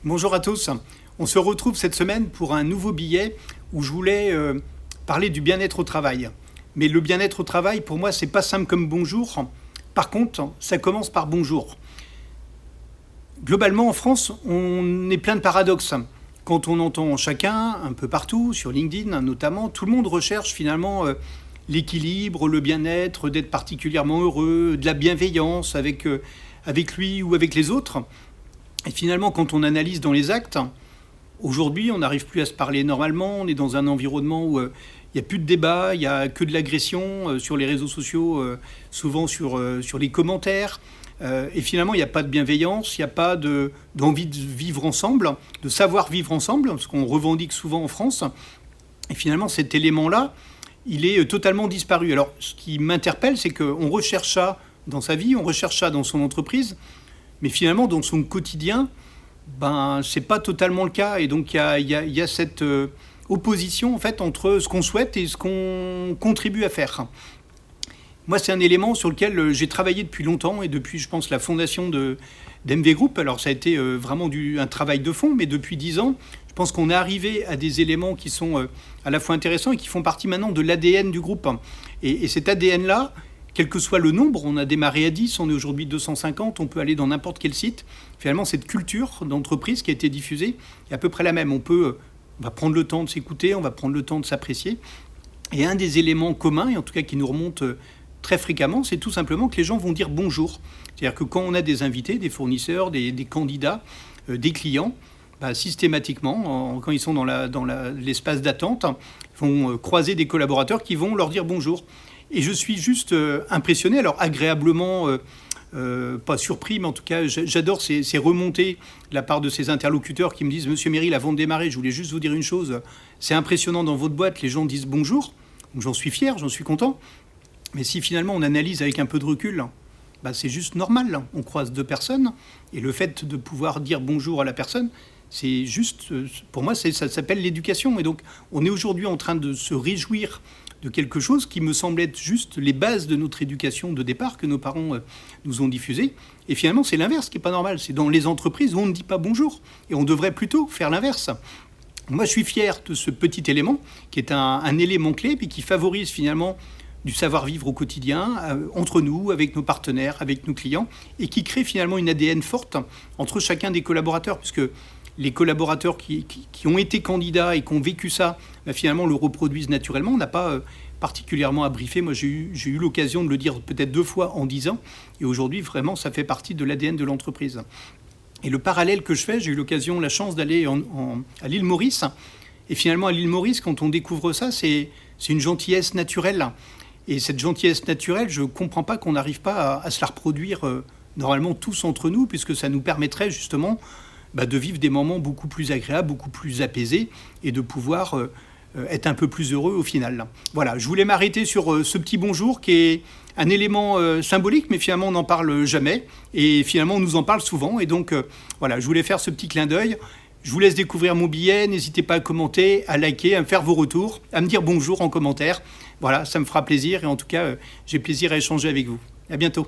Bonjour à tous. On se retrouve cette semaine pour un nouveau billet où je voulais parler du bien-être au travail. Mais le bien-être au travail, pour moi, c'est pas simple comme bonjour. Par contre, ça commence par bonjour. Globalement, en France, on est plein de paradoxes. Quand on entend chacun, un peu partout, sur LinkedIn notamment, tout le monde recherche finalement l'équilibre, le bien-être, d'être particulièrement heureux, de la bienveillance avec lui ou avec les autres. Et finalement, quand on analyse dans les actes, aujourd'hui, on n'arrive plus à se parler normalement. On est dans un environnement où il n'y a plus de débat, il n'y a que de l'agression sur les réseaux sociaux, souvent sur les commentaires. Et finalement, il n'y a pas de bienveillance, il n'y a pas d'envie de vivre ensemble, de savoir vivre ensemble, ce qu'on revendique souvent en France. Et finalement, cet élément-là, il est totalement disparu. Alors, ce qui m'interpelle, c'est qu'on recherche ça dans sa vie, on recherche ça dans son entreprise, mais finalement, dans son quotidien, c'est pas totalement le cas. Et donc, il y a cette opposition en fait entre ce qu'on souhaite et ce qu'on contribue à faire. Moi, c'est un élément sur lequel j'ai travaillé depuis longtemps et depuis, je pense, la fondation d'MV Group. Alors, ça a été vraiment un travail de fond, mais depuis 10 ans, je pense qu'on est arrivé à des éléments qui sont à la fois intéressants et qui font partie maintenant de l'ADN du groupe. Et cet ADN-là, quel que soit le nombre, on a démarré à 10, on est aujourd'hui 250, on peut aller dans n'importe quel site. Finalement, cette culture d'entreprise qui a été diffusée est à peu près la même. On va prendre le temps de s'écouter, on va prendre le temps de s'apprécier. Et un des éléments communs, et en tout cas qui nous remonte très fréquemment, c'est tout simplement que les gens vont dire bonjour. C'est-à-dire que quand on a des invités, des fournisseurs, des candidats, des clients, systématiquement, quand ils sont dans l'espace d'attente, ils vont croiser des collaborateurs qui vont leur dire bonjour. Et je suis juste impressionné, alors agréablement, pas surpris, mais en tout cas, j'adore ces remontées de la part de ces interlocuteurs qui me disent « Monsieur Meryl, avant de démarrer, je voulais juste vous dire une chose, c'est impressionnant dans votre boîte, les gens disent bonjour, donc j'en suis fier, j'en suis content. Mais si finalement on analyse avec un peu de recul, c'est juste normal, on croise deux personnes, et le fait de pouvoir dire bonjour à la personne, c'est juste, pour moi, ça s'appelle l'éducation. Et donc, on est aujourd'hui en train de se réjouir de quelque chose qui me semble être juste les bases de notre éducation de départ que nos parents nous ont diffusé. Et finalement, c'est l'inverse qui n'est pas normal. C'est dans les entreprises où on ne dit pas bonjour. Et on devrait plutôt faire l'inverse. Moi, je suis fier de ce petit élément qui est un élément clé et qui favorise finalement du savoir-vivre au quotidien, entre nous, avec nos partenaires, avec nos clients, et qui crée finalement une ADN forte entre chacun des collaborateurs, puisque les collaborateurs qui ont été candidats et qui ont vécu ça, finalement le reproduisent naturellement. On n'a pas particulièrement à briefer. Moi, j'ai eu l'occasion de le dire peut-être 2 fois en 10 ans. Et aujourd'hui, vraiment, ça fait partie de l'ADN de l'entreprise. Et le parallèle que je fais, j'ai eu la chance d'aller à l'île Maurice. Et finalement, à l'île Maurice, quand on découvre ça, c'est une gentillesse naturelle. Et cette gentillesse naturelle, je ne comprends pas qu'on n'arrive pas à se la reproduire normalement tous entre nous, puisque ça nous permettrait justement de vivre des moments beaucoup plus agréables, beaucoup plus apaisés, et de pouvoir être un peu plus heureux au final. Voilà, je voulais m'arrêter sur ce petit bonjour qui est un élément symbolique, mais finalement on n'en parle jamais, et finalement on nous en parle souvent, et donc voilà, je voulais faire ce petit clin d'œil. Je vous laisse découvrir mon billet, n'hésitez pas à commenter, à liker, à me faire vos retours, à me dire bonjour en commentaire. Voilà, ça me fera plaisir, et en tout cas, j'ai plaisir à échanger avec vous. À bientôt.